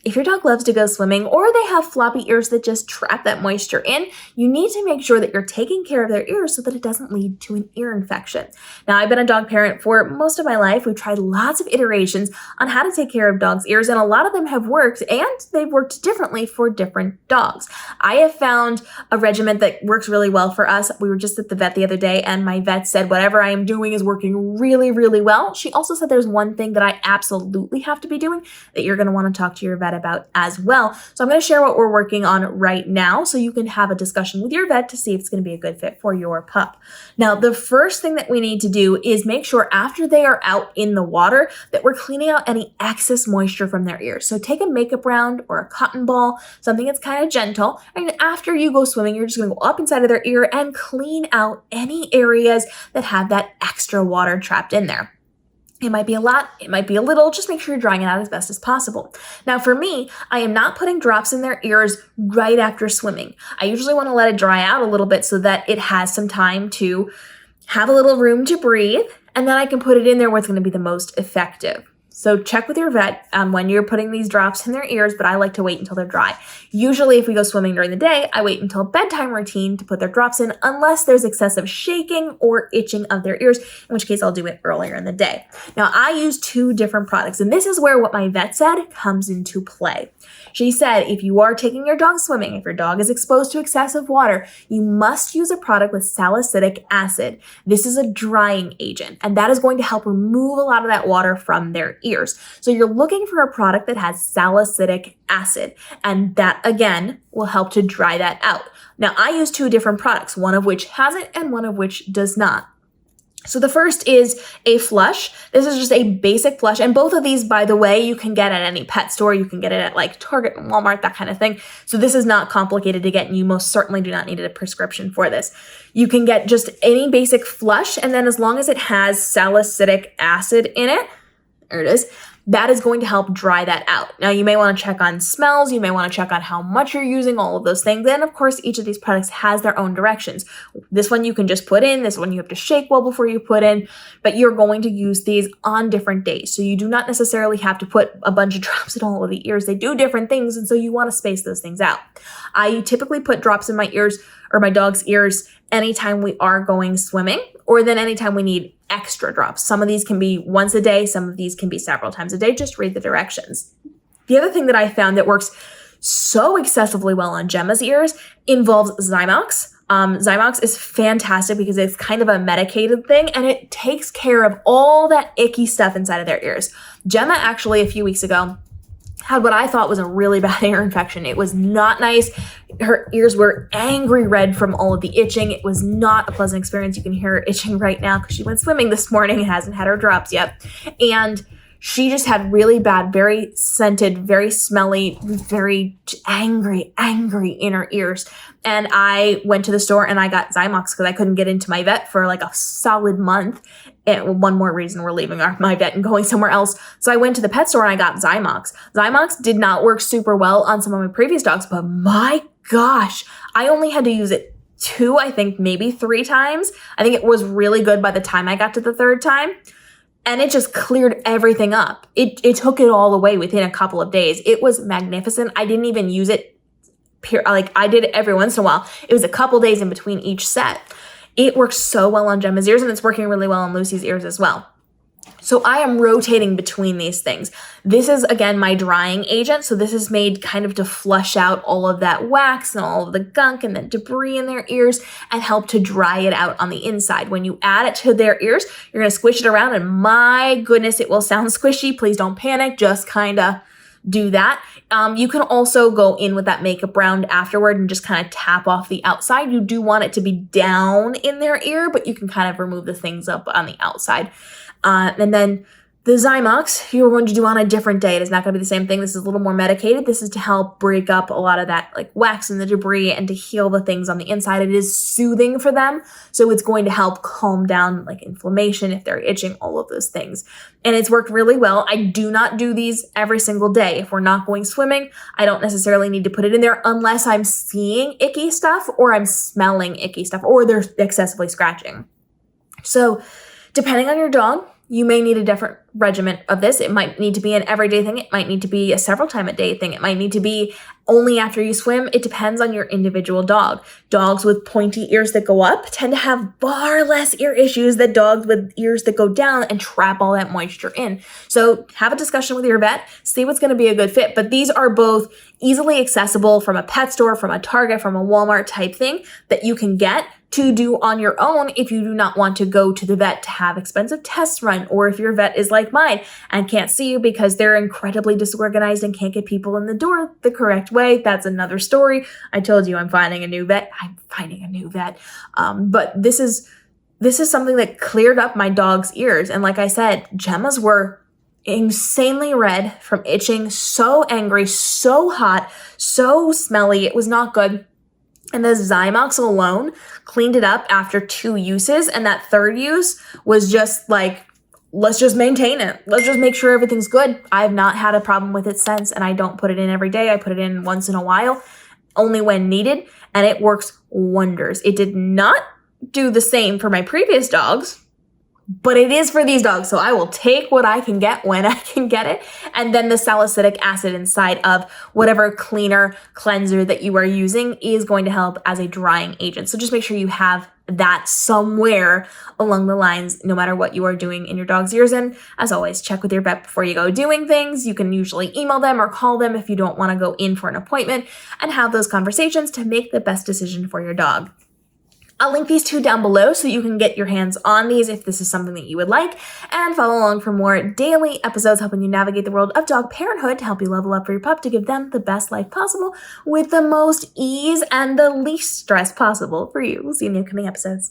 if your dog loves to go swimming or they have floppy ears that just trap that moisture in, you need to make sure that you're taking care of their ears so that it doesn't lead to an ear infection. Now, I've been a dog parent for most of my life. We've tried lots of iterations on how to take care of dogs' ears, and a lot of them have worked, and they've worked differently for different dogs. I have found a regimen that works really well for us. We were just at the vet the other day, and my vet said whatever I am doing is working really, really well. She also said there's one thing that I absolutely have to be doing that you're going to want to talk to your vet about as well. So I'm going to share what we're working on right now so you can have a discussion with your vet to see if it's going to be a good fit for your pup. Now, the first thing that we need to do is make sure after they are out in the water that we're cleaning out any excess moisture from their ears. So take a makeup round or a cotton ball, something that's kind of gentle, and after you go swimming, you're just going to go up inside of their ear and clean out any areas that have that extra water trapped in there. It might be a lot, it might be a little, just make sure you're drying it out as best as possible. Now for me, I am not putting drops in their ears right after swimming. I usually want to let it dry out a little bit so that it has some time to have a little room to breathe, and then I can put it in there where it's going to be the most effective. So check with your vet on when you're putting these drops in their ears, but I like to wait until they're dry. Usually if we go swimming during the day, I wait until bedtime routine to put their drops in unless there's excessive shaking or itching of their ears, in which case I'll do it earlier in the day. Now I use 2 different products, and this is where what my vet said comes into play. She said if you are taking your dog swimming, if your dog is exposed to excessive water, you must use a product with salicylic acid. This is a drying agent, and that is going to help remove a lot of that water from their ears. So you're looking for a product that has salicylic acid, and that again will help to dry that out. Now I use 2 different products, one of which has it and one of which does not. So the first is a flush. This is just a basic flush. And both of these, by the way, you can get at any pet store. You can get it at like Target and Walmart, that kind of thing. So this is not complicated to get, and you most certainly do not need a prescription for this. You can get just any basic flush, and then as long as it has salicylic acid in it, there it is, that is going to help dry that out. Now, you may want to check on smells. You may want to check on how much you're using, all of those things. And of course, each of these products has their own directions. This one you can just put in. This one you have to shake well before you put in. But you're going to use these on different days. So you do not necessarily have to put a bunch of drops in all of the ears. They do different things. And so you want to space those things out. I typically put drops in my ears or my dog's ears anytime we are going swimming, or then anytime we need extra drops. Some of these can be once a day. Some of these can be several times a day. Just read the directions. The other thing that I found that works so excessively well on Gemma's ears involves Zymox. Zymox is fantastic because it's kind of a medicated thing, and it takes care of all that icky stuff inside of their ears. Gemma actually a few weeks ago had what I thought was a really bad ear infection. It was not nice. Her ears were angry red from all of the itching. It was not a pleasant experience. You can hear her itching right now because she went swimming this morning and hasn't had her drops yet. And she just had really bad, very scented, very smelly, very angry inner ears. And I went to the store and I got Zymox because I couldn't get into my vet for like a solid month. And one more reason we're leaving my vet and going somewhere else. So I went to the pet store and I got Zymox. Zymox did not work super well on some of my previous dogs, but my gosh, I only had to use it 2, I think maybe 3 times. I think it was really good by the time I got to the 3rd time. And it just cleared everything up. It took it all away within a couple of days. It was magnificent. I didn't even use it, like I did it every once in a while. It was a couple days in between each set. It works so well on Gemma's ears, and it's working really well on Lucy's ears as well. So I am rotating between these things. This is, again, my drying agent. So this is made kind of to flush out all of that wax and all of the gunk and the debris in their ears and help to dry it out on the inside. When you add it to their ears, you're going to squish it around, and my goodness, it will sound squishy. Please don't panic. Just kind of do that. You can also go in with that makeup round afterward and just kind of tap off the outside. You do want it to be down in their ear, but you can kind of remove the things up on the outside. And then the Zymox, you're going to do on a different day. It is not going to be the same thing. This is a little more medicated. This is to help break up a lot of that like wax and the debris and to heal the things on the inside. It is soothing for them. So it's going to help calm down like inflammation if they're itching, all of those things. And it's worked really well. I do not do these every single day. If we're not going swimming, I don't necessarily need to put it in there unless I'm seeing icky stuff or I'm smelling icky stuff or they're excessively scratching. So depending on your dog, you may need a different regimen of this. It might need to be an everyday thing. It might need to be a several time a day thing. It might need to be only after you swim. It depends on your individual dog. Dogs with pointy ears that go up tend to have far less ear issues than dogs with ears that go down and trap all that moisture in. So have a discussion with your vet, see what's going to be a good fit. But these are both easily accessible from a pet store, from a Target, from a Walmart type thing that you can get to do on your own if you do not want to go to the vet to have expensive tests run, or if your vet is like mine and can't see you because they're incredibly disorganized and can't get people in the door the correct way. That's another story. I told you I'm finding a new vet. But this is something that cleared up my dog's ears. And like I said, Gemma's were insanely red from itching, so angry, so hot, so smelly. It was not good. And the Zymox alone cleaned it up after 2 uses. And that third use was just like, let's just maintain it. Let's just make sure everything's good. I've not had a problem with it since. And I don't put it in every day. I put it in once in a while, only when needed. And it works wonders. It did not do the same for my previous dogs, but it is for these dogs. So I will take what I can get when I can get it. And then the salicylic acid inside of whatever cleanser that you are using is going to help as a drying agent. So just make sure you have that somewhere along the lines, no matter what you are doing in your dog's ears. And as always, check with your vet before you go doing things. You can usually email them or call them if you don't want to go in for an appointment, and have those conversations to make the best decision for your dog. I'll link these 2 down below so you can get your hands on these if this is something that you would like, and follow along for more daily episodes helping you navigate the world of dog parenthood to help you level up for your pup to give them the best life possible with the most ease and the least stress possible for you. We'll see you in the upcoming episodes.